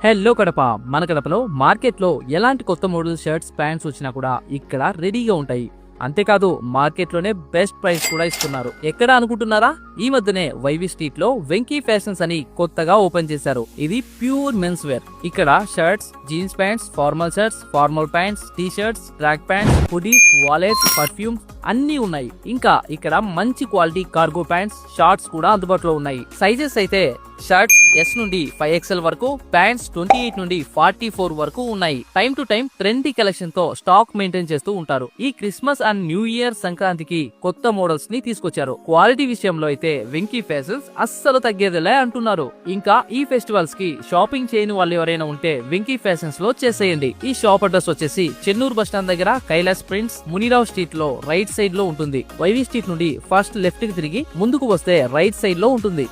Hello Kadapa. మన కడపలో మార్కెట్లో ఎలాంటి కొత్త మోడల్ షర్ట్స్ ప్యాంట్స్ వచ్చినా కూడా ఇక్కడ రెడీగా ఉంటాయి. అంతేకాదు మార్కెట్లోనే బెస్ట్ ప్రైస్ కూడా ఇస్తున్నారు. ఎక్కడ అనుకుంటున్నారా? ఈ మధ్యనే వైవి స్ట్రీట్ లో వెంకీ ఫ్యాషన్స్ అని కొత్తగా ఓపెన్ చేశారు. ఇది ప్యూర్ మెన్స్ వేర్. ఇక్కడ shirts, jeans pants, formal shirts, formal pants, T shirts, track pants, hoodies, wallets, perfumes అన్ని ఉన్నాయి. ఇంకా ఇక్కడ మంచి క్వాలిటీ కార్గో ప్యాంట్స్, షార్ట్స్ కూడా అందుబాటులో ఉన్నాయి. సైజెస్ అయితే షర్ట్స్ S నుండి 5XL వరకు, ప్యాంట్స్ 28 నుండి 44 వరకు ఉన్నాయి. Time to time trendy collection తో స్టాక్ మెయింటైన్ చేస్తూ ఉంటారు. ఈ క్రిస్మస్ అండ్ న్యూ ఇయర్ సంక్రాంతికి కొత్త మోడల్స్ ని తీసుకొచ్చారు. క్వాలిటీ విషయంలో అయితే వెంకీ ఫ్యాషన్స్ అస్సలు తగ్గేదిలే అంటున్నారు. ఇంకా ఈ ఫెస్టివల్స్ కి షాపింగ్ చేయని వాళ్ళు ఎవరైనా ఉంటే వెంకీ ఫ్యాషన్స్ లో చేసేయండి. ఈ షాప్ అడ్రస్ వచ్చేసి చెన్నూరు బస్ స్టాండ్ దగ్గర కైలాస్ ప్రింట్స్, మునిరావు స్ట్రీట్ లో రైట్ సైడ్ లో ఉంటుంది. వైవి స్ట్రీట్ నుండి ఫస్ట్ లెఫ్ట్ కి తిరిగి ముందుకు వస్తే రైట్ సైడ్ లో ఉంటుంది.